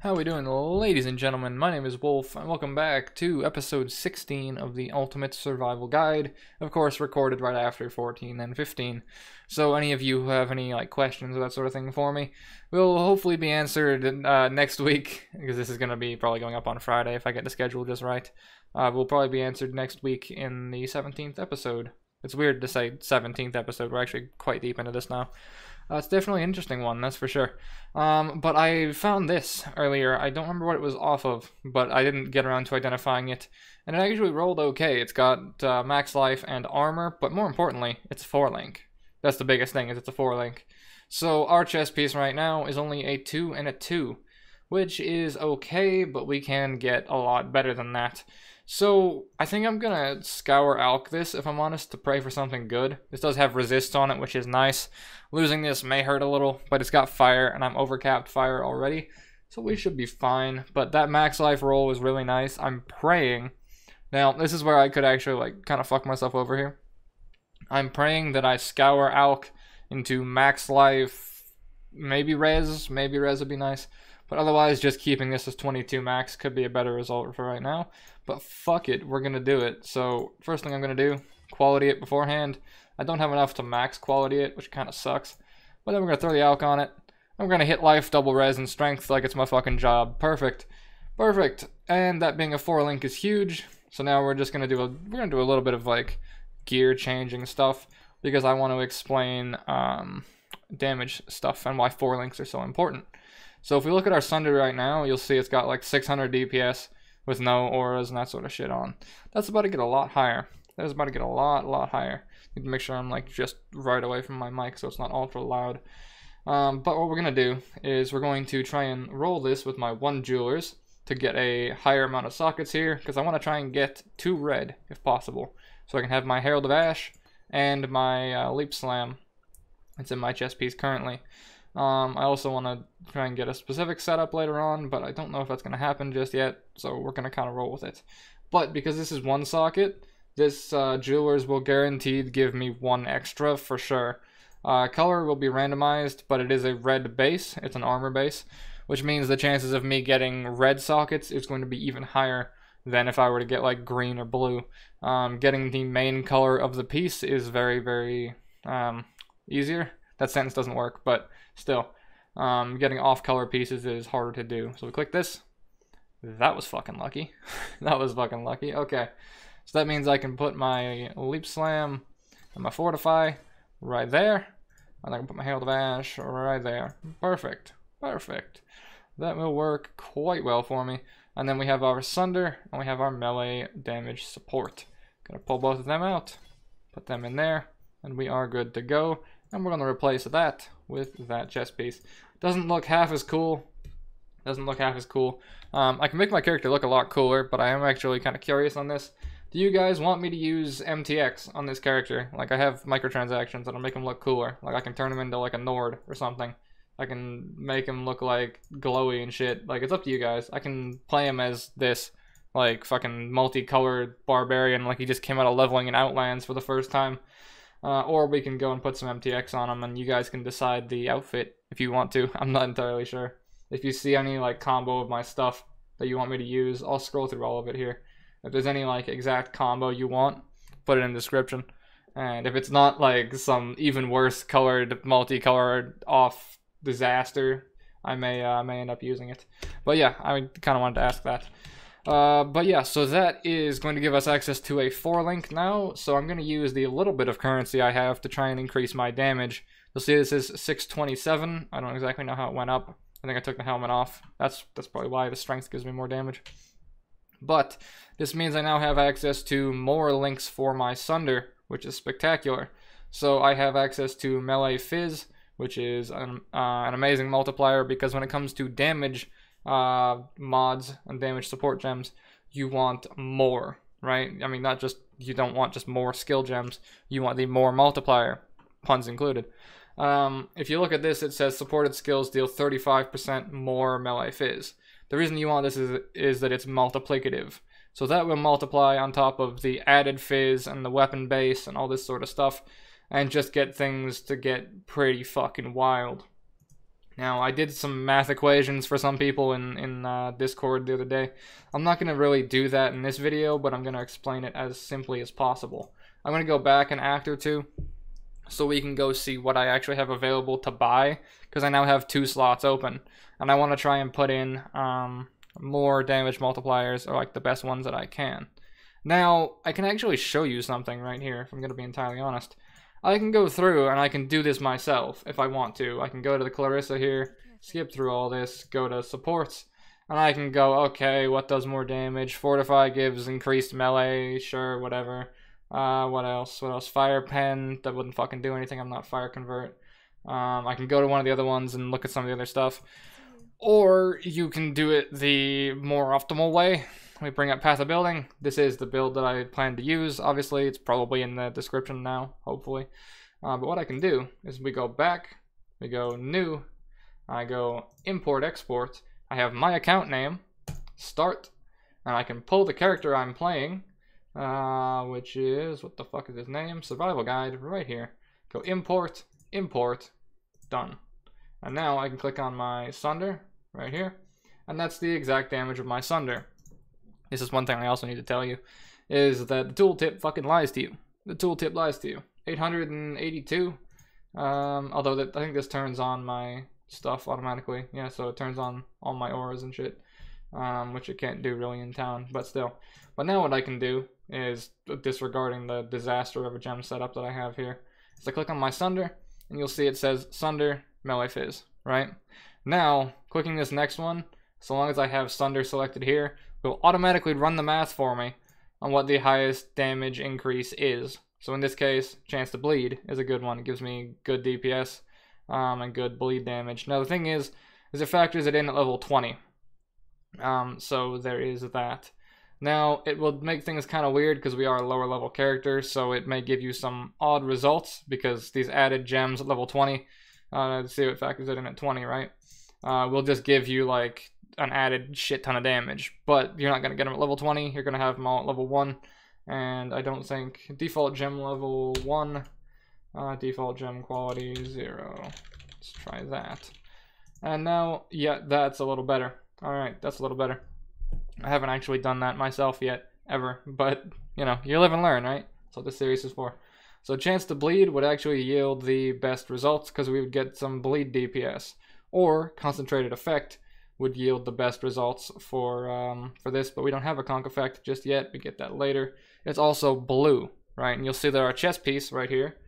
How we doing, ladies and gentlemen? My name is Wolf, and welcome back to episode 16 of the Ultimate Survival Guide. Of course, recorded right after 14 and 15. So any of you who have any questions or that sort of thing for me will hopefully be answered next week, because this is going to be probably going up on Friday if I get the schedule just right. Will probably be answered next week in the 17th episode. It's weird to say 17th episode. We're actually quite deep into this now. It's definitely an interesting one, that's for sure. But I found this earlier. I don't remember what it was off of, but I didn't get around to identifying it. And it actually rolled okay. It's got max life and armor, but more importantly, it's 4-link. That's the biggest thing, is it's a 4-link. So our chest piece right now is only a 2 and a 2, which is okay, but we can get a lot better than that. So I think I'm gonna scour Alk this, if I'm honest, to pray for something good. This does have resist on it, which is nice. Losing this may hurt a little, but it's got fire, and I'm overcapped fire already, so we should be fine. But that max life roll was really nice. I'm praying. Now, this is where I could actually, kind of fuck myself over here. I'm praying that I scour Alk into max life, maybe res would be nice. But otherwise, just keeping this as 22 max could be a better result for right now. But fuck it, we're gonna do it. So, first thing I'm gonna do, quality it beforehand. I don't have enough to max quality it, which kind of sucks. But then we're gonna throw the Alk on it. I'm gonna hit life, double res, and strength like it's my fucking job. Perfect. Perfect. And that being a 4-link is huge. So now we're just gonna do a little bit of gear changing stuff, because I want to explain damage stuff and why 4-links are so important. So if we look at our Sunder right now, you'll see it's got 600 DPS with no auras and that sort of shit on. That's about to get a lot higher. That is about to get a lot higher. Need to make sure I'm just right away from my mic so it's not ultra loud. But what we're going to do is we're going to try and roll this with my 1 jewelers to get a higher amount of sockets here, because I want to try and get 2 red if possible. So I can have my Herald of Ash and my Leap Slam. It's in my chest piece currently. I also want to try and get a specific setup later on, but I don't know if that's going to happen just yet, so we're going to kind of roll with it. But because this is 1 socket, this Jewelers will guaranteed give me 1 extra for sure. Color will be randomized, but it is a red base. It's an armor base, which means the chances of me getting red sockets is going to be even higher than if I were to get green or blue. Getting the main color of the piece is very easier. That sentence doesn't work, but still, getting off-color pieces is harder to do. So we click this. That was fucking lucky. That was fucking lucky. Okay, so that means I can put my Leap Slam and my Fortify right there, and I can put my Herald of Ash right there. Perfect. Perfect. That will work quite well for me. And then we have our Sunder, and we have our melee damage support. Gonna pull both of them out, put them in there, and we are good to go. And we're going to replace that with that chest piece. Doesn't look half as cool. Doesn't look half as cool. I can make my character look a lot cooler, but I am actually kind of curious on this. Do you guys want me to use MTX on this character? I have microtransactions that'll make him look cooler. I can turn him into a Nord or something. I can make him look glowy and shit. It's up to you guys. I can play him as this fucking multicolored barbarian, he just came out of leveling in Outlands for the first time. Or we can go and put some MTX on them, and you guys can decide the outfit if you want to. I'm not entirely sure. If you see any combo of my stuff that you want me to use, I'll scroll through all of it here. If there's any exact combo you want, put it in the description. And if it's not some even worse colored, multicolored off disaster, I may end up using it. But yeah, I kind of wanted to ask that. But yeah, so that is going to give us access to a 4-link now, so I'm going to use the little bit of currency I have to try and increase my damage. You'll see this is 627. I don't exactly know how it went up. I think I took the helmet off. That's probably why the strength gives me more damage. But this means I now have access to more links for my Sunder, which is spectacular. So I have access to Melee Fizz, which is an amazing multiplier, because when it comes to damage mods and damage support gems, you want more, right? I mean, you don't want just more skill gems, you want the more multiplier, puns included. If you look at this, it says supported skills deal 35% more melee fizz. The reason you want this is that it's multiplicative. So that will multiply on top of the added fizz and the weapon base and all this sort of stuff, and just get things to get pretty fucking wild. Now, I did some math equations for some people in Discord the other day. I'm not going to really do that in this video, but I'm going to explain it as simply as possible. I'm going to go back an act or two so we can go see what I actually have available to buy, because I now have 2 slots open. And I want to try and put in more damage multipliers, or like the best ones that I can. Now, I can actually show you something right here, if I'm going to be entirely honest. I can go through and I can do this myself if I want to. I can go to the Clarissa here, skip through all this, go to supports, and I can go, okay, what does more damage? Fortify gives increased melee, sure, whatever. What else? What else? Fire pen, that wouldn't fucking do anything, I'm not fire convert. I can go to one of the other ones and look at some of the other stuff. Or you can do it the more optimal way. We bring up Path of Building. This is the build that I plan to use. Obviously, it's probably in the description now, hopefully. But what I can do is we go back, we go new, I go import export. I have my account name, start, and I can pull the character I'm playing, which is, what the fuck is his name? Survival Guide, right here. Go import, import, done. And now I can click on my Sunder, right here, and that's the exact damage of my Sunder. This is one thing I also need to tell you, is that the tooltip fucking lies to you. The tooltip lies to you. 882, although I think this turns on my stuff automatically. Yeah, so it turns on all my auras and shit, which it can't do really in town, but still. But now what I can do is, disregarding the disaster of a gem setup that I have here, is I click on my Sunder, and you'll see it says Sunder Melee Fizz, right? Now, clicking this next one, so long as I have Sunder selected here, will automatically run the math for me on what the highest damage increase is. So in this case, chance to bleed is a good one. It gives me good DPS and good bleed damage. Now the thing is it factors it in at level 20. So there is that. Now it will make things kind of weird because we are a lower level character, so it may give you some odd results because these added gems at level 20, let's see what factors it in at 20, right? Will just give you like an added shit ton of damage, but you're not going to get them at level 20, you're going to have them all at level 1, and I don't think default gem level 1, default gem quality 0, let's try that, and now, yeah, that's a little better. Alright, that's a little better. I haven't actually done that myself yet, ever, but, you know, you live and learn, right? That's what this series is for. So chance to bleed would actually yield the best results, because we would get some bleed DPS, or concentrated effect would yield the best results for this, but we don't have a conk effect just yet. We get that later. It's also blue, right? And you'll see that our chess piece right here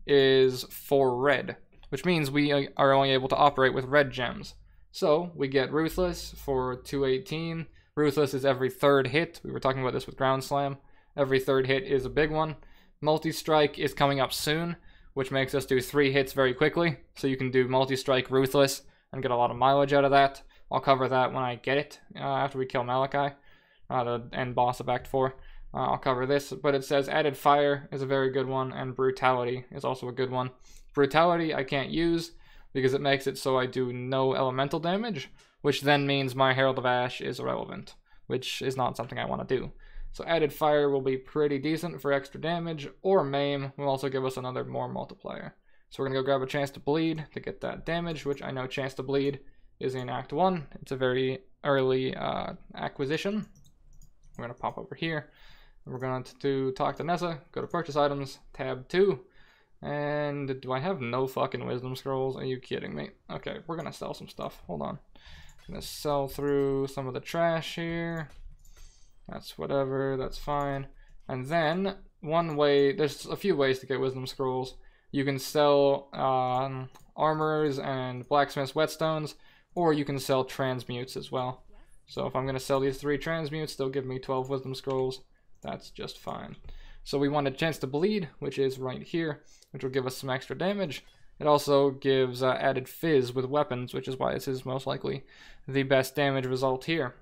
is for red, which means we are only able to operate with red gems. So we get Ruthless for 218. Ruthless is every 3rd hit. We were talking about this with Ground Slam. Every 3rd hit is a big one. Multi-Strike is coming up soon, which makes us do 3 hits very quickly. So you can do Multi-Strike Ruthless and get a lot of mileage out of that. I'll cover that when I get it, after we kill Malachi, the end boss of Act 4. I'll cover this, but it says Added Fire is a very good one, and Brutality is also a good one. Brutality I can't use, because it makes it so I do no elemental damage, which then means my Herald of Ash is irrelevant, which is not something I want to do. So Added Fire will be pretty decent for extra damage, or Maim will also give us another more multiplier. So we're going to go grab a Chance to Bleed to get that damage, which I know Chance to Bleed is in Act 1. It's a very early acquisition. We're going to pop over here. We're going to talk to Nessa, go to Purchase Items, tab 2. And do I have no fucking Wisdom Scrolls? Are you kidding me? Okay, we're going to sell some stuff. Hold on. I'm going to sell through some of the trash here. That's whatever, that's fine. And then, one way, there's a few ways to get Wisdom Scrolls. You can sell armors and blacksmith's whetstones, or you can sell transmutes as well. So if I'm going to sell these 3 transmutes, they'll give me 12 Wisdom Scrolls. That's just fine. So we want a Chance to Bleed, which is right here, which will give us some extra damage. It also gives added fizz with weapons, which is why this is most likely the best damage result here.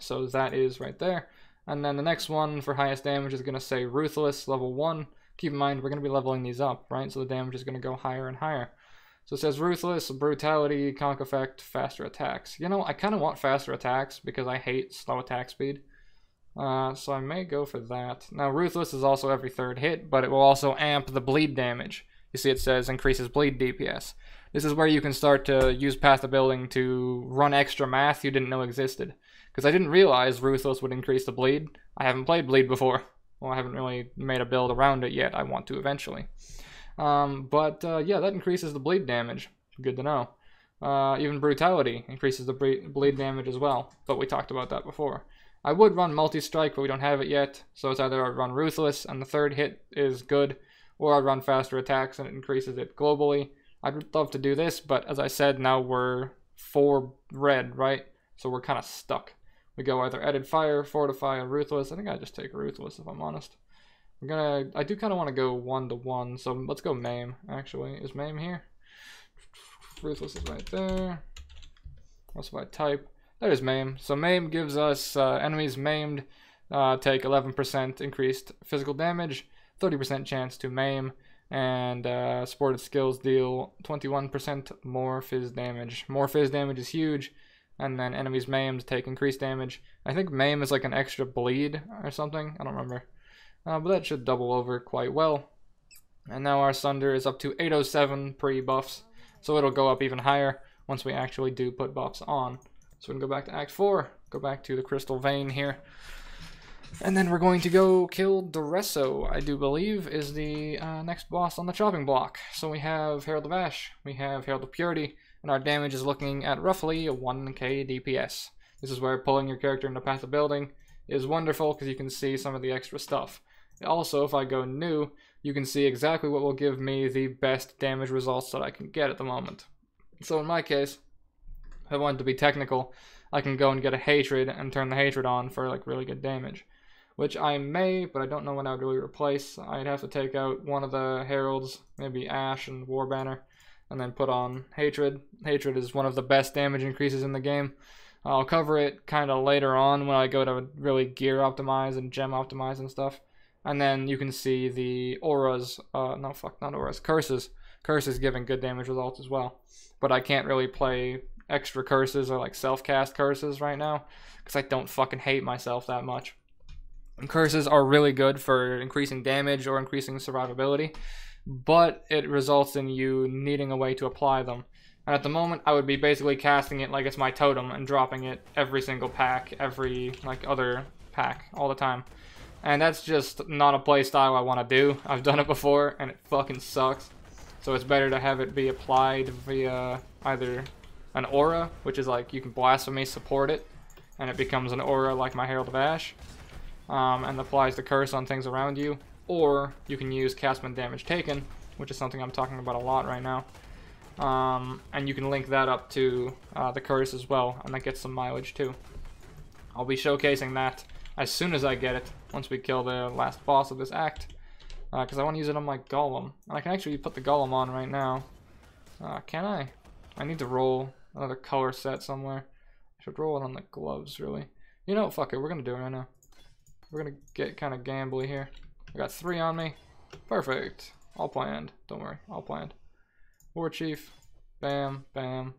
So that is right there. And then the next one for highest damage is going to say Ruthless, level 1. Keep in mind, we're going to be leveling these up, right? So the damage is going to go higher and higher. So it says Ruthless, Brutality, Conk Effect, Faster Attacks. You know, I kind of want faster attacks because I hate slow attack speed. So I may go for that. Now, Ruthless is also every 3rd hit, but it will also amp the bleed damage. You see it says increases bleed DPS. This is where you can start to use Path of Building to run extra math you didn't know existed. Because I didn't realize Ruthless would increase the bleed. I haven't played bleed before. Well, I haven't really made a build around it yet. I want to eventually. Yeah, that increases the bleed damage. Good to know. Even Brutality increases the bleed damage as well. But we talked about that before. I would run Multi-Strike, but we don't have it yet. So it's either I'd run Ruthless, and the third hit is good, or I'd run Faster Attacks, and it increases it globally. I'd love to do this, but as I said, now we're 4 red, right? So we're kind of stuck. We go either Edit Fire, Fortify, or Ruthless. I think I just take Ruthless, if I'm honest. I do kind of want to go 1-to-1, so let's go Maim, actually. Is Maim here? Ruthless is right there. What's if I type? That is Maim. So Maim gives us enemies maimed take 11% increased physical damage, 30% chance to maim, and supported skills deal 21% more phys damage. More phys damage is huge, and then enemies maimed take increased damage. I think maim is like an extra bleed or something. I don't remember. But that should double over quite well. And now our Sunder is up to 807 pre-buffs, so it'll go up even higher once we actually do put buffs on. So we can go back to Act 4, go back to the Crystal Vein here. And then we're going to go kill Duresso, I do believe, is the next boss on the chopping block. So we have Herald of Ash, we have Herald of Purity, and our damage is looking at roughly 1k DPS. This is where pulling your character into Path of Building is wonderful because you can see some of the extra stuff. Also, if I go new, you can see exactly what will give me the best damage results that I can get at the moment. So in my case, if I want to be technical, I can go and get a Hatred and turn the Hatred on for like really good damage. Which I may, but I don't know when I would really replace. I'd have to take out one of the Heralds, maybe Ash and Warbanner, and then put on Hatred. Hatred is one of the best damage increases in the game. I'll cover it kind of later on when I go to really gear optimize and gem optimize and stuff. And then you can see the auras, not auras, curses. Curses giving good damage results as well. But I can't really play extra curses or like self-cast curses right now because I don't fucking hate myself that much. And curses are really good for increasing damage or increasing survivability, but it results in you needing a way to apply them. And at the moment, I would be basically casting it like it's my totem and dropping it every single pack, every like other pack, all the time. And that's just not a play style I want to do. I've done it before and it fucking sucks. So it's better to have it be applied via either an aura, which is like you can blasphemy support it, and it becomes an aura like my Herald of Ash, and applies the curse on things around you, or you can use castman damage taken, which is something I'm talking about a lot right now, and you can link that up to the curse as well, and that gets some mileage too. I'll be showcasing that as soon as I get it, once we kill the last boss of this act, because I want to use it on my Golem, and I can actually put the Golem on right now. Can I? I need to roll another color set somewhere. I should roll it on the gloves, really. You know, fuck it, we're gonna do it right now. We're gonna get kind of gambly here. I got 3 on me. Perfect. All planned. Don't worry, all planned. War Chief. Bam, bam.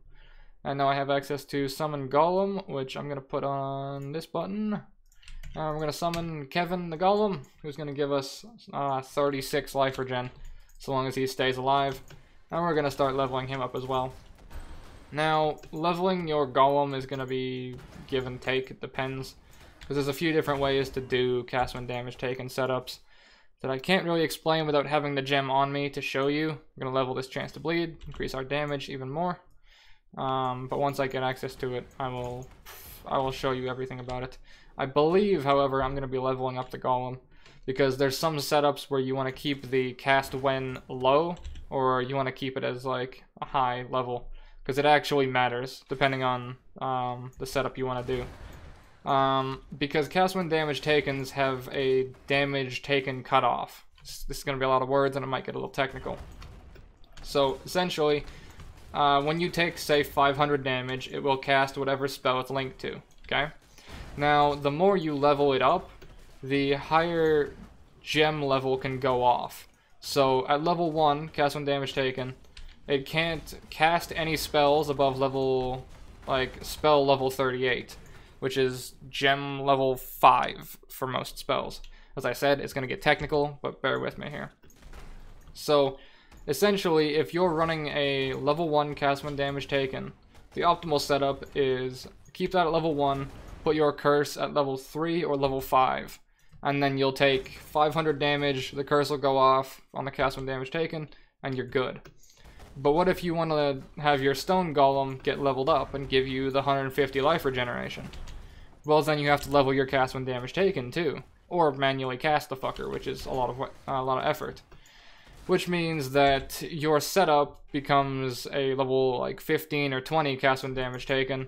And now I have access to Summon Golem, which I'm gonna put on this button. We're gonna summon Kevin the Golem, who's gonna give us 36 life regen, so long as he stays alive. And we're gonna start leveling him up as well. Now, leveling your Golem is gonna be give and take, it depends. Because there's a few different ways to do castman damage taken setups that I can't really explain without having the gem on me to show you. We're going to level this chance to bleed, increase our damage even more. But once I get access to it, I will show you everything about it. I believe, however, I'm going to be leveling up the Golem, because there's some setups where you want to keep the cast when low, or you want to keep it as like a high level, because it actually matters depending on the setup you want to do. Because castman damage takens have a damage taken cutoff. This is going to be a lot of words and it might get a little technical. So essentially, when you take, say, 500 damage, it will cast whatever spell it's linked to, okay? Now, the more you level it up, the higher gem level can go off. So at level 1, castman damage taken, it can't cast any spells above level, like, spell level 38. Which is gem level 5 for most spells. As I said, it's going to get technical, but bear with me here. So, Essentially, if you're running a level 1 cast when damage taken, the optimal setup is keep that at level 1, put your curse at level 3 or level 5, and then you'll take 500 damage, the curse will go off on the cast when damage taken, and you're good. But what if you want to have your stone golem get leveled up and give you the 150 life regeneration? Well, then you have to level your cast when damage taken too, or manually cast the fucker, which is a lot of effort. Which means that your setup becomes a level like 15 or 20 cast when damage taken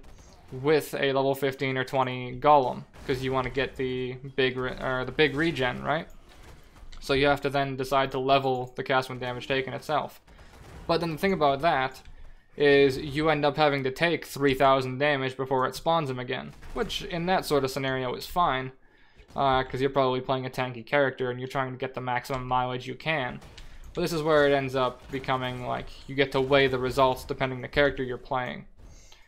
with a level 15 or 20 golem, because you want to get the big regen, right? So you have to then decide to level the cast when damage taken itself. But then the thing about that is you end up having to take 3,000 damage before it spawns him again, which in that sort of scenario is fine, because you're probably playing a tanky character and you're trying to get the maximum mileage you can. But this is where it ends up becoming like you get to weigh the results depending on the character you're playing.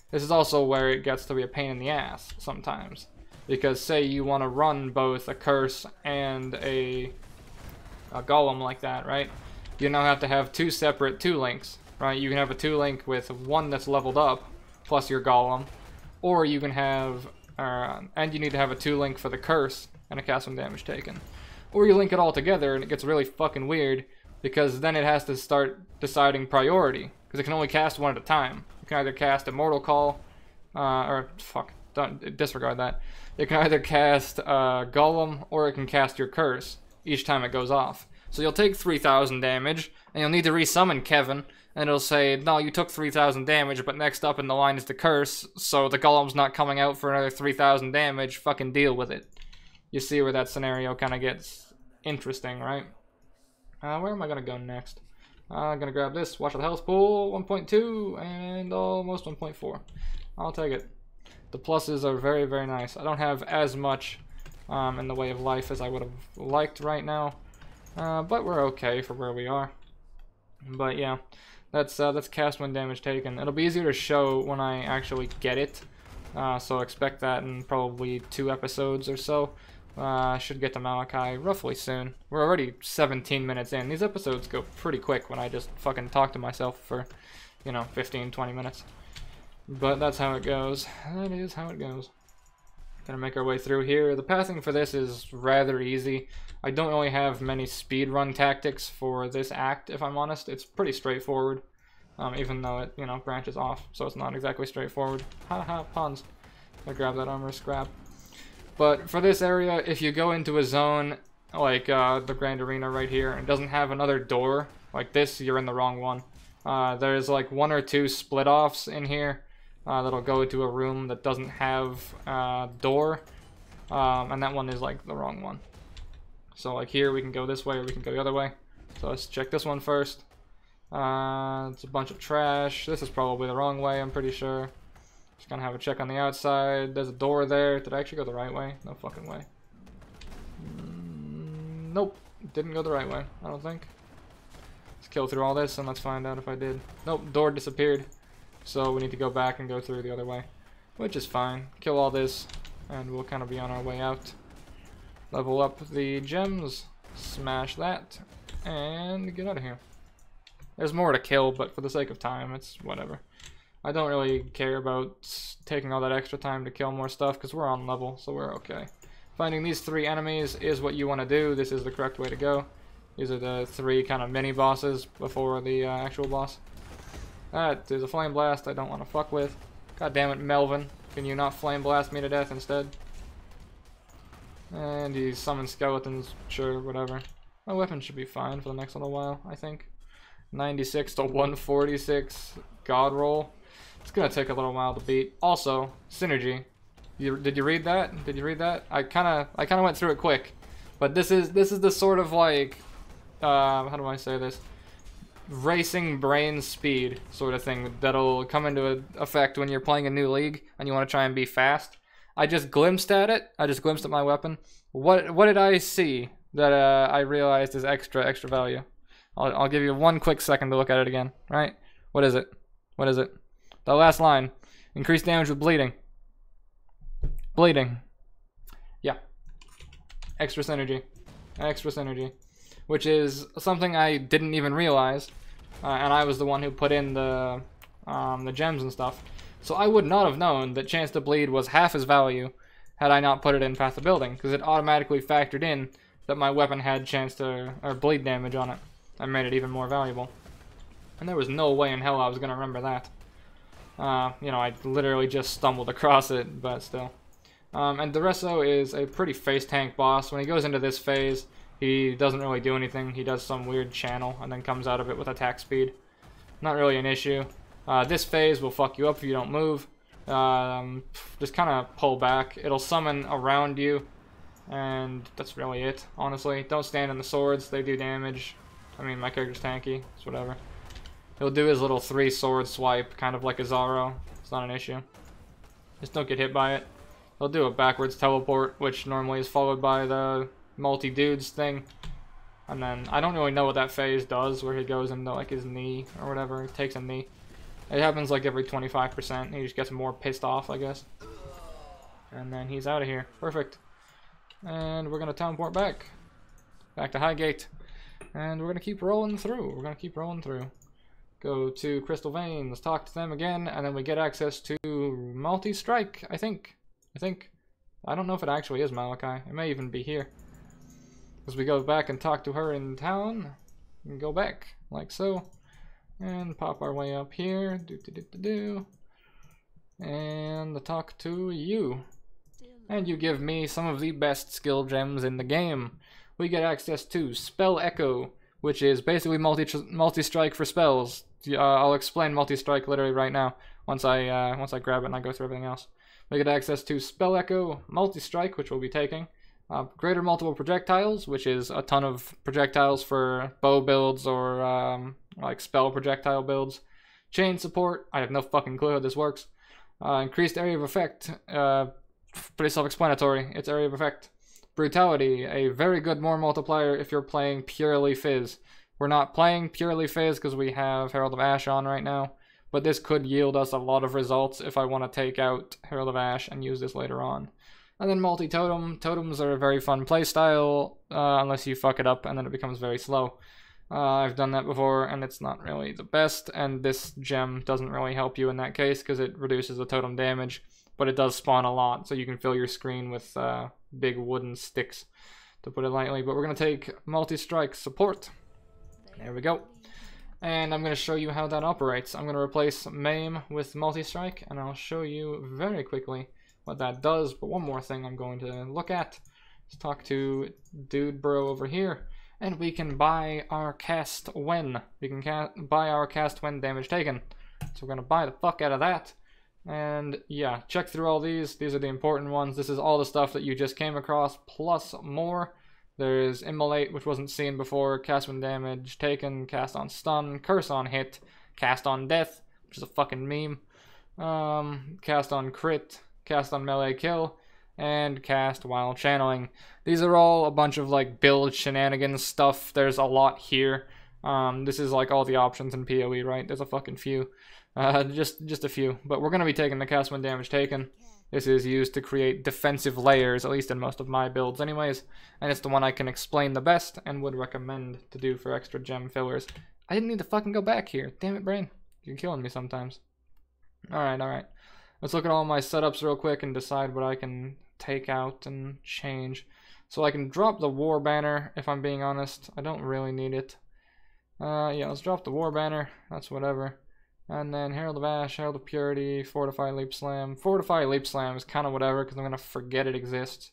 This is also where it gets to be a pain in the ass sometimes, because say you want to run both a curse and a golem like that, right? You now have to have two separate 2-links, right? You can have a 2-link with one that's leveled up plus your golem, or you can have, and you need to have a 2-link for the curse and a cast when damage taken. Or you link it all together and it gets really fucking weird, because then it has to start deciding priority, because it can only cast one at a time. You can either cast Immortal Call, don't disregard that. It can either cast Golem, or it can cast your Curse each time it goes off. So you'll take 3,000 damage, and you'll need to resummon Kevin, and it'll say, no, you took 3,000 damage, but next up in the line is the Curse, so the Golem's not coming out for another 3,000 damage, fucking deal with it. You see where that scenario kind of gets interesting, right? Where am I going to go next? I'm going to grab this, watch the health pool, 1.2, and almost 1.4. I'll take it. The pluses are very, very nice. I don't have as much in the way of life as I would have liked right now, but we're okay for where we are. But yeah, that's cast when damage taken. It'll be easier to show when I actually get it, so expect that in probably 2 episodes or so. I should get to Malachi roughly soon. We're already 17 minutes in. These episodes go pretty quick when I just fucking talk to myself for, 15, 20 minutes. But that's how it goes. That is how it goes. Gonna make our way through here. The pathing for this is rather easy. I don't really have many speedrun tactics for this act, if I'm honest. It's pretty straightforward, even though it, branches off, so it's not exactly straightforward. Haha, puns. I grab that armor scrap. But for this area, if you go into a zone like the Grand Arena right here and doesn't have another door like this, you're in the wrong one. There's like 1 or 2 split-offs in here that'll go to a room that doesn't have a door, and that one is like the wrong one. So like here we can go this way or we can go the other way. So let's check this one first. It's a bunch of trash. This is probably the wrong way, I'm pretty sure. Just gonna have a check on the outside. There's a door there. Did I actually go the right way? No fucking way. Nope. Didn't go the right way, I don't think. Let's kill through all this and let's find out if I did. Nope, door disappeared. So we need to go back and go through the other way, which is fine. Kill all this and we'll kind of be on our way out. Level up the gems. Smash that. And get out of here. There's more to kill, but for the sake of time, it's whatever. I don't really care about taking all that extra time to kill more stuff because we're on level, so we're okay. Finding these 3 enemies is what you want to do. This is the correct way to go. These are the 3 kind of mini bosses before the actual boss. That is a flame blast I don't want to fuck with. God damn it, Melvin. Can you not flame blast me to death instead? And he summons skeletons. Sure, whatever. My weapon should be fine for the next little while, I think. 96 to 146 god roll. It's gonna take a little while to beat. Also, synergy. Did you read that? Did you read that? I kind of went through it quick, but this is the sort of like how do I say this? Racing brain speed sort of thing that'll come into effect when you're playing a new league and you want to try and be fast. I just glimpsed at it. I just glimpsed at my weapon. What did I see that I realized is extra value? I'll give you 1 quick second to look at it again. Right? What is it? What is it? The last line. Increased damage with bleeding. Bleeding. Yeah. Extra synergy. Extra synergy. Which is something I didn't even realize and I was the one who put in the gems and stuff. So I would not have known that chance to bleed was half his value had I not put it in Path of Building, because it automatically factored in that my weapon had chance to, or bleed damage on it, and made it even more valuable. And there was no way in hell I was going to remember that. You know, I literally just stumbled across it, but still. And Duresso is a pretty face tank boss. When he goes into this phase, he doesn't really do anything. He does some weird channel and then comes out of it with attack speed. Not really an issue. This phase will fuck you up if you don't move. Just kind of pull back. It'll summon around you, and that's really it, honestly. Don't stand in the swords. They do damage. I mean, my character's tanky. It's whatever. He'll do his little 3 sword swipe, kind of like a Zaro. It's not an issue. Just don't get hit by it. He'll do a backwards teleport, which normally is followed by the multi-dudes thing. And then, I don't really know what that phase does, where he goes into like his knee, or whatever. He takes a knee. It happens like every 25%. He just gets more pissed off, I guess. And then he's out of here. Perfect. And we're gonna teleport back. Back to Highgate. And we're gonna keep rolling through. We're gonna keep rolling through. Go to Crystal Veins, talk to them again, and then we get access to Multi-Strike, I think. I don't know if it actually is Malachi. It may even be here. As we go back and talk to her in town, and go back, like so. And pop our way up here. And talk to you. And you give me some of the best skill gems in the game. We get access to Spell Echo, which is basically multi-strike for spells. I'll explain multi-strike literally right now once I grab it and I go through everything else. We get access to Spell Echo, multi-strike, which we'll be taking. Greater multiple projectiles, which is a ton of projectiles for bow builds or like spell projectile builds. Chain support, I have no fucking clue how this works. Increased area of effect, pretty self-explanatory, it's area of effect. Brutality, a very good more multiplier if you're playing purely Fizz. We're not playing purely Fizz because we have Herald of Ash on right now, but this could yield us a lot of results if I want to take out Herald of Ash and use this later on. And then multi-totem. Totems are a very fun playstyle, unless you fuck it up and then it becomes very slow. I've done that before and it's not really the best, and this gem doesn't really help you in that case because it reduces the totem damage, but it does spawn a lot, so you can fill your screen with big wooden sticks, to put it lightly. But we're going to take multi-strike support. There we go. And I'm going to show you how that operates. I'm going to replace Maim with multi-strike, and I'll show you very quickly what that does. But one more thing I'm going to look at is talk to Dude Bro over here, and we can buy our cast when. We can buy our cast when damage taken. So we're going to buy the fuck out of that. And yeah, check through all these. These are the important ones. This is all the stuff that you just came across, plus more. There's Immolate, which wasn't seen before, cast when damage taken, cast on stun, curse on hit, cast on death, which is a fucking meme, cast on crit, cast on melee kill, and cast while channeling. These are all a bunch of like build shenanigans stuff. There's a lot here. This is like all the options in PoE, right? There's a fucking few. Just a few. But we're going to be taking the cast when damage taken. This is used to create defensive layers, at least in most of my builds anyways. And it's the one I can explain the best and would recommend to do for extra gem fillers. I didn't need to fucking go back here. Damn it, brain. You're killing me sometimes. Alright. Let's look at all my setups real quick and decide what I can take out and change. So I can drop the war banner, if I'm being honest. I don't really need it. Yeah, let's drop the war banner. That's whatever. And then Herald of Ash, Herald of Purity, Fortify Leap Slam. Fortify Leap Slam is kind of whatever because I'm going to forget it exists.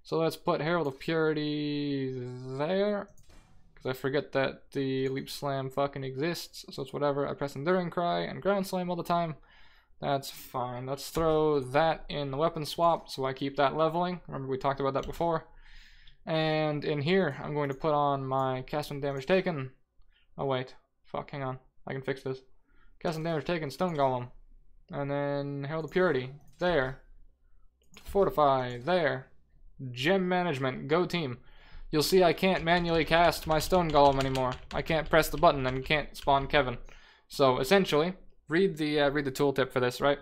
So let's put Herald of Purity there, because I forget that the Leap Slam fucking exists. So it's whatever. I press Enduring Cry and Ground Slam all the time. That's fine. Let's throw that in the weapon swap so I keep that leveling. Remember we talked about that before. And in here I'm going to put on my cast when damage taken. Oh wait. Fuck, hang on. I can fix this. Cast when damage taken, Stone Golem. And then Herald of Purity. There. Fortify. There. Gem Management. Go team. You'll see I can't manually cast my Stone Golem anymore. I can't press the button and can't spawn Kevin. So essentially, read the tooltip for this, right?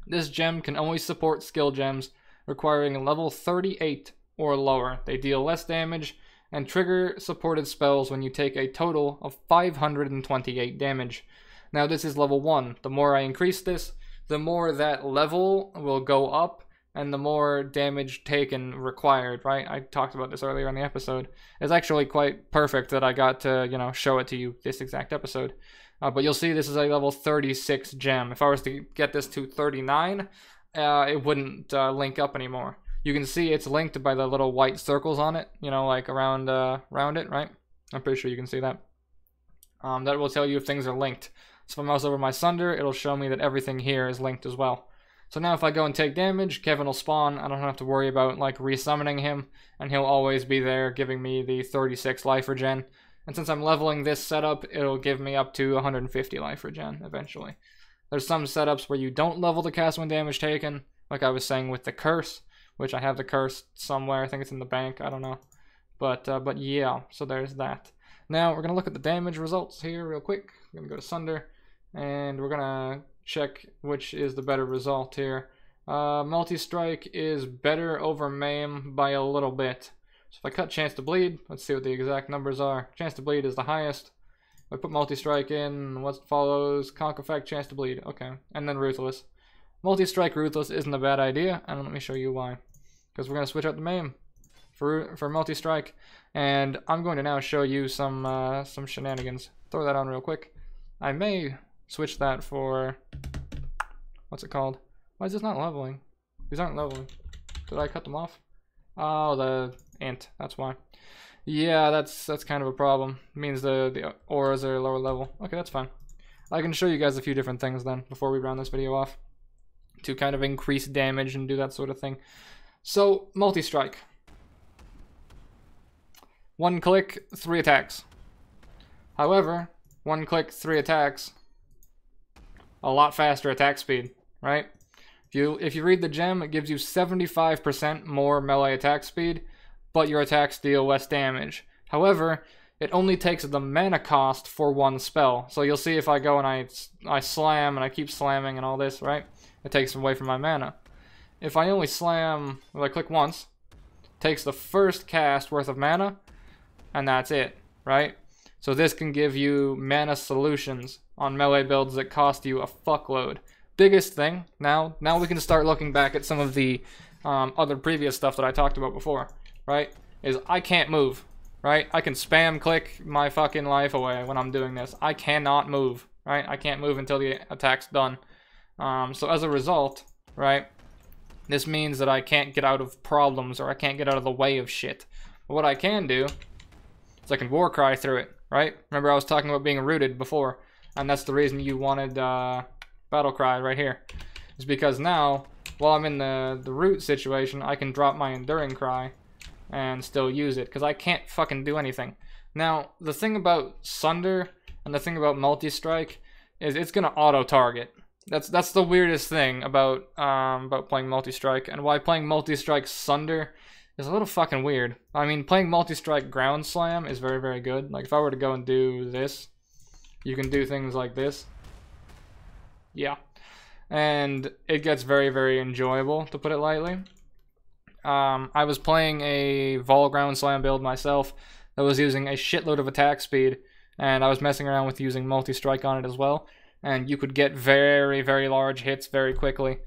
This gem can only support skill gems requiring level 38 or lower. They deal less damage and trigger supported spells when you take a total of 528 damage. Now this is level 1. The more I increase this, the more that level will go up, and the more damage taken required, right? I talked about this earlier in the episode. It's actually quite perfect that I got to, you know, show it to you this exact episode. But you'll see this is a level 36 gem. If I was to get this to 39, it wouldn't link up anymore. You can see it's linked by the little white circles on it, you know, like around it, right? I'm pretty sure you can see that. That will tell you if things are linked. So if I mouse over my Sunder, it'll show me that everything here is linked as well. So now if I go and take damage, Kevin will spawn. I don't have to worry about like resummoning him, and he'll always be there giving me the 36 life regen. And since I'm leveling this setup, it'll give me up to 150 life regen eventually. There's some setups where you don't level the cast when damage taken, like I was saying with the curse, which I have the curse somewhere. I think it's in the bank. I don't know. But yeah, so there's that. Now we're gonna look at the damage results here real quick. We're gonna go to Sunder, and we're gonna check which is the better result here. Multi-strike is better over Maim by a little bit. So if I cut Chance to Bleed, let's see what the exact numbers are. Chance to Bleed is the highest. If I put Multi-strike in, what follows? Conk Effect, Chance to Bleed. Okay, and then Ruthless. Multi-strike Ruthless isn't a bad idea, and let me show you why. Because we're going to switch out the Maim for Multi-strike, and I'm going to now show you some shenanigans. Throw that on real quick. I may switch that for, what's it called? Why is this not leveling? These aren't leveling. Did I cut them off? Oh, the int, that's why. Yeah, that's kind of a problem. It means the auras are lower level. Okay, that's fine. I can show you guys a few different things then before we round this video off to kind of increase damage and do that sort of thing. So, multi-strike. 1 click, 3 attacks. However, 1 click, 3 attacks, a lot faster attack speed, right? If you read the gem, it gives you 75% more melee attack speed, but your attacks deal less damage. However, it only takes the mana cost for 1 spell. So you'll see if I go and I slam and I keep slamming and all this, right? It takes away from my mana. If I only slam, well, I click once, it takes the first cast worth of mana, and that's it, right? So this can give you mana solutions on melee builds that cost you a fuckload. Biggest thing, now we can start looking back at some of the other previous stuff that I talked about before, right? Is I can't move, right? I can spam click my fucking life away when I'm doing this. I cannot move, right? I can't move until the attack's done. So as a result, right, this means that I can't get out of problems or I can't get out of the way of shit. But what I can do is I can war cry through it, right? Remember I was talking about being rooted before, and that's the reason you wanted battle cry right here. Is because now, while I'm in the root situation, I can drop my enduring cry and still use it, because I can't fucking do anything. Now, the thing about Sunder and the thing about multi-strike is it's gonna auto-target. That's the weirdest thing about playing multi-strike, and why playing multi-strike Sunder is a little fucking weird. I mean, playing multi-strike ground slam is very, very good. Like if I were to go and do this, you can do things like this. Yeah. And it gets very, very enjoyable, to put it lightly. I was playing a Vol ground slam build myself that was using a shitload of attack speed, and I was messing around with using multi-strike on it as well, and you could get very, very large hits very quickly.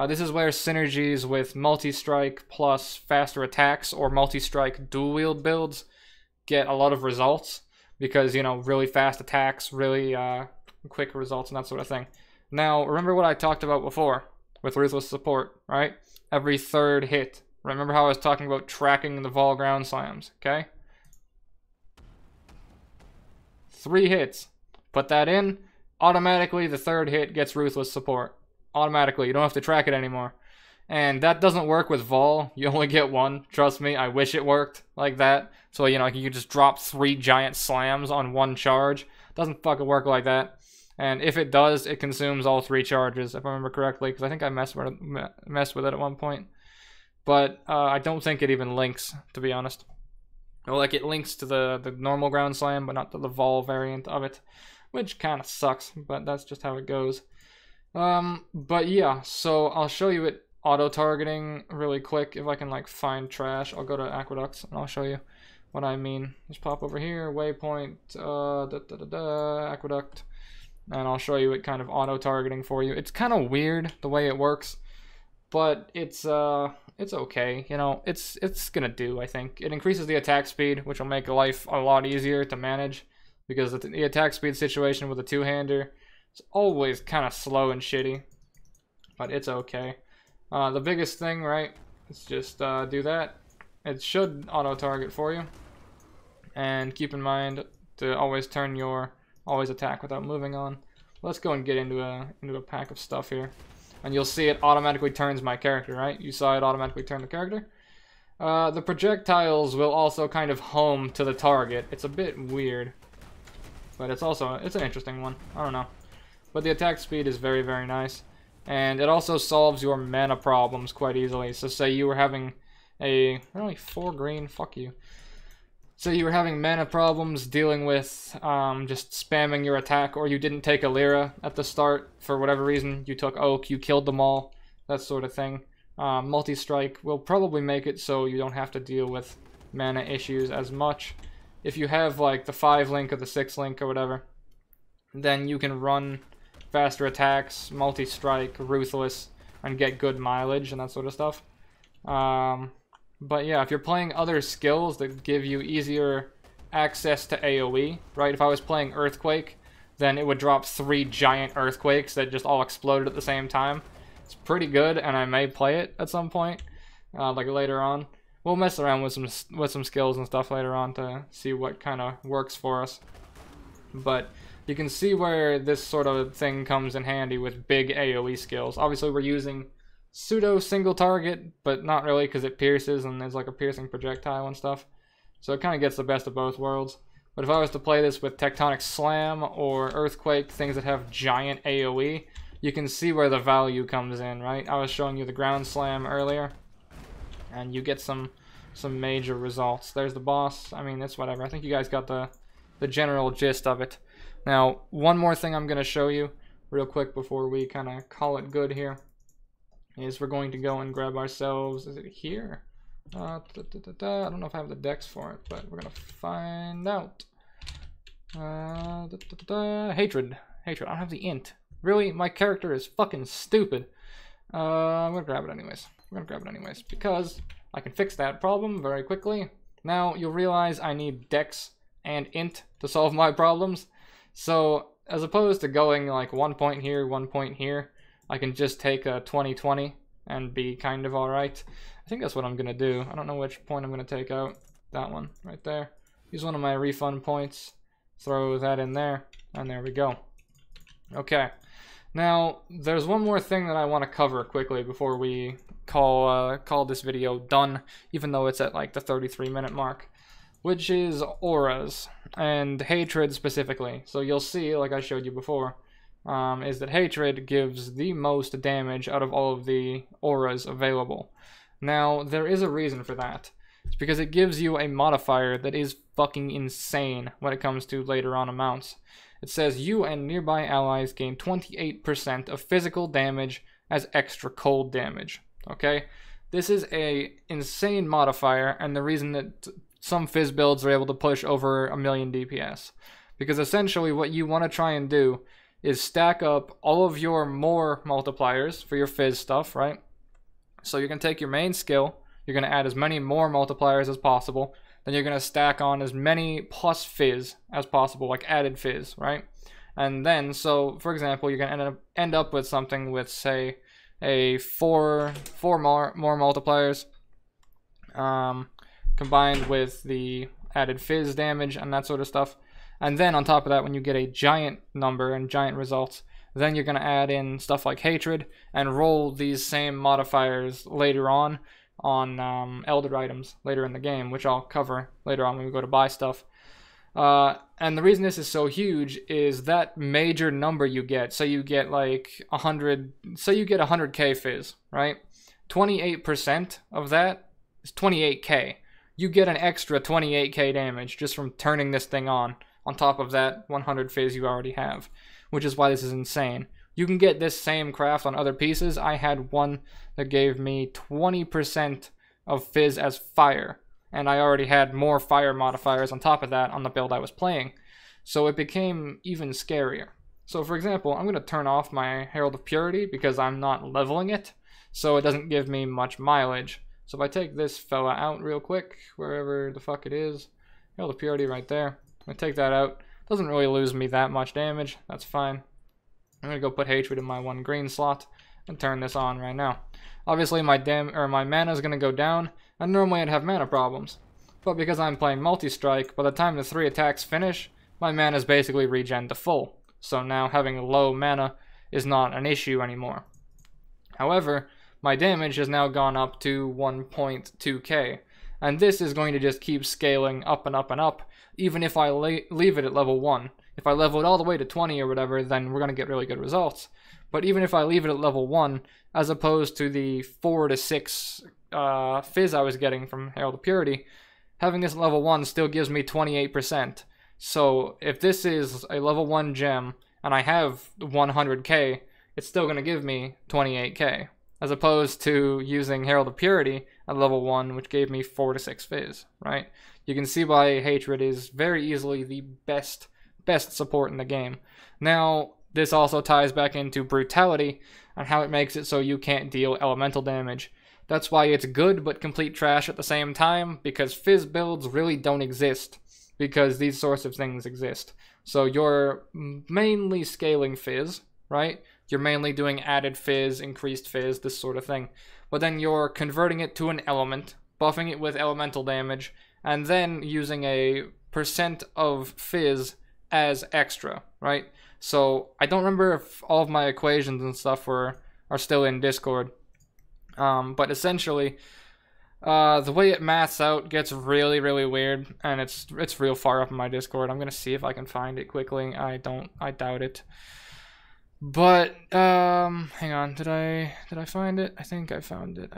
This is where synergies with multi-strike plus faster attacks or multi-strike dual-wield builds get a lot of results, because, you know, really fast attacks, really quick results and that sort of thing. Now, remember what I talked about before with Ruthless Support, right? Every 3rd hit. Remember how I was talking about tracking the Vol ground slams, okay? 3 hits. Put that in, automatically the 3rd hit gets Ruthless Support. Automatically, you don't have to track it anymore. And that doesn't work with Vol. You only get 1. Trust me, I wish it worked like that. So, you know, you could just drop 3 giant slams on 1 charge. Doesn't fucking work like that. And if it does, it consumes all 3 charges, if I remember correctly, because I think I messed with it at one point. But I don't think it even links, to be honest. Well, like, it links to the normal ground slam, but not to the Vol variant of it, which kind of sucks, but that's just how it goes. But yeah, so I'll show you it auto-targeting really quick. If I can, like, find trash, I'll go to Aqueducts and I'll show you. what I mean. Just pop over here, waypoint, aqueduct, and I'll show you it kind of auto-targeting for you. It's kind of weird the way it works, but it's okay. You know, it's gonna do, I think. It increases the attack speed, which will make life a lot easier to manage, because the attack speed situation with a two-hander is always kind of slow and shitty, but it's okay. The biggest thing, right, is just do that. It should auto-target for you, and keep in mind to always turn your attack without moving on. Let's go and get into a pack of stuff here, and you'll see it automatically turns my character, right? You saw it automatically turn the character. The projectiles will also kind of home to the target. It's a bit weird, but it's an interesting one. I don't know, but the attack speed is very, very nice, and it also solves your mana problems quite easily. So say you were having only 4 green, fuck you. So you were having mana problems dealing with just spamming your attack, or you didn't take a Lyra at the start for whatever reason. You took Oak, you killed them all, that sort of thing. Multi-strike will probably make it so you don't have to deal with mana issues as much. If you have like the 5 link or the 6 link or whatever, then you can run faster attacks, multi-strike, ruthless, and get good mileage and that sort of stuff. But yeah, if you're playing other skills that give you easier access to AoE, right? If I was playing Earthquake, then it would drop 3 giant earthquakes that just all exploded at the same time. It's pretty good, and I may play it at some point, like later on. We'll mess around with some skills and stuff later on to see what kind of works for us. But you can see where this sort of thing comes in handy with big AoE skills. Obviously, we're using pseudo single target, but not really, because it pierces and there's like a piercing projectile and stuff, so it kind of gets the best of both worlds. But if I was to play this with Tectonic Slam or Earthquake, things that have giant AoE, you can see where the value comes in, right? I was showing you the Ground Slam earlier, and you get some major results. There's the boss. I mean, it's whatever. I think you guys got the general gist of it. Now, one more thing I'm going to show you real quick before we kind of call it good here is we're going to go and grab ourselves, is it here? I don't know if I have the dex for it, but we're going to find out. Hatred. I don't have the int. Really? My character is fucking stupid. I'm going to grab it anyways. We're going to grab it anyways, because I can fix that problem very quickly. Now, you'll realize I need dex and int to solve my problems. So, as opposed to going like 1 point here, 1 point here, I can just take a 20/20 and be kind of alright. I think that's what I'm going to do. I don't know which point I'm going to take out. That one, right there. Use one of my refund points. Throw that in there. And there we go. Okay. Now, there's one more thing that I want to cover quickly before we call this video done, even though it's at like the 33-minute mark, which is auras, and hatred specifically. So you'll see, like I showed you before, is that hatred gives the most damage out of all of the auras available. Now, there is a reason for that. It's because it gives you a modifier that is fucking insane when it comes to later on amounts. It says you and nearby allies gain 28% of physical damage as extra cold damage. Okay? This is a insane modifier, and the reason that some Fizz builds are able to push over 1,000,000 DPS. Because essentially what you want to try and do is stack up all of your more multipliers for your Fizz stuff, right? So you're going to take your main skill, you're going to add as many more multipliers as possible, then you're going to stack on as many plus Fizz as possible, like added Fizz, right? And then, so for example, you're going to end up with something with, say, a four more multipliers, combined with the added Fizz damage and that sort of stuff. And then on top of that, when you get a giant number and giant results, then you're going to add in stuff like hatred and roll these same modifiers later on Elder items later in the game, which I'll cover later on when we go to buy stuff. And the reason this is so huge is that major number you get. So you get like 100, say you get 100k Fizz, right? 28% of that is 28k. You get an extra 28k damage just from turning this thing on top of that 100 Fizz you already have, which is why this is insane. You can get this same craft on other pieces. I had one that gave me 20% of Fizz as fire, and I already had more fire modifiers on top of that on the build I was playing. So it became even scarier. So for example, I'm going to turn off my Herald of Purity because I'm not leveling it, so it doesn't give me much mileage. So if I take this fella out real quick, wherever the fuck it is, Herald of Purity right there, I take that out. Doesn't really lose me that much damage, that's fine. I'm going to go put Hatred in my 1 green slot and turn this on right now. Obviously my mana is going to go down, and normally I'd have mana problems. But because I'm playing multi-strike, by the time the 3 attacks finish, my mana is basically regen to full. So now having low mana is not an issue anymore. However, my damage has now gone up to 1.2k, and this is going to just keep scaling up and up and up, even if I leave it at level 1. If I level it all the way to 20 or whatever, then we're going to get really good results. But even if I leave it at level 1, as opposed to the 4 to 6 fizz I was getting from Herald of Purity, having this at level 1 still gives me 28%. So if this is a level 1 gem and I have 100k, it's still going to give me 28k, as opposed to using Herald of Purity at level 1, which gave me 4 to 6 fizz, right? You can see why Hatred is very easily the best support in the game. Now, this also ties back into Brutality and how it makes it so you can't deal elemental damage. That's why it's good but complete trash at the same time, because fizz builds really don't exist, because these sorts of things exist. So you're mainly scaling fizz, right? You're mainly doing added fizz, increased fizz, this sort of thing. But then you're converting it to an element, buffing it with elemental damage, and then using a % of fizz as extra, right? So I don't remember if all of my equations and stuff are still in Discord. But essentially, the way it maths out gets really, really weird, and it's real far up in my Discord. I'm gonna see if I can find it quickly. I doubt it. But hang on, did I find it? I think I found it.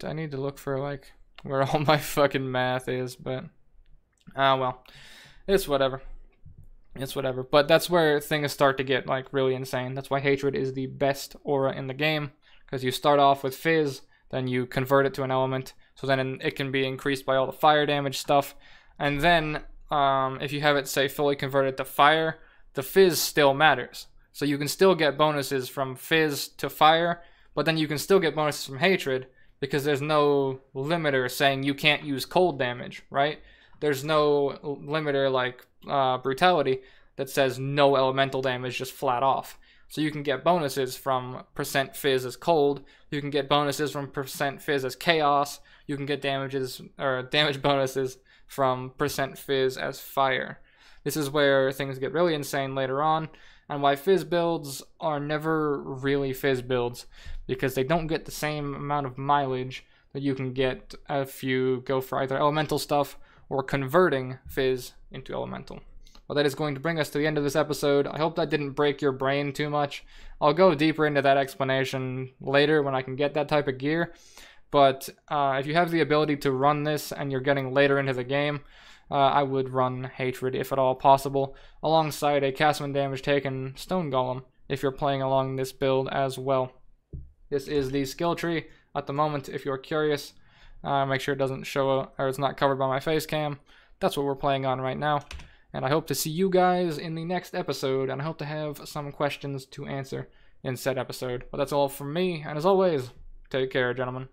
I need to look for like where all my fucking math is, but well, it's whatever. It's whatever. But that's where things start to get like really insane. That's why Hatred is the best aura in the game, because you start off with fizz, then you convert it to an element, so then it can be increased by all the fire damage stuff, and then if you have it, say, fully converted to fire, the fizz still matters. So you can still get bonuses from fizz to fire, but then you can still get bonuses from Hatred, because there's no limiter saying you can't use cold damage, right? There's no limiter like Brutality that says no elemental damage, just flat off. So you can get bonuses from % fizz as cold, you can get bonuses from % fizz as chaos, you can get damage bonuses from % fizz as fire. This is where things get really insane later on, and why fizz builds are never really fizz builds, because they don't get the same amount of mileage that you can get if you go for either elemental stuff or converting fizz into elemental. Well, that is going to bring us to the end of this episode. I hope that didn't break your brain too much. I'll go deeper into that explanation later when I can get that type of gear. But if you have the ability to run this and you're getting later into the game, I would run Hatred if at all possible, alongside a cast damage taken Stone Golem if you're playing along this build as well. This is the skill tree at the moment if you're curious. Make sure it doesn't show, or it's not covered by my face cam. That's what we're playing on right now. And I hope to see you guys in the next episode, and I hope to have some questions to answer in said episode. But that's all from me, and as always, take care, gentlemen.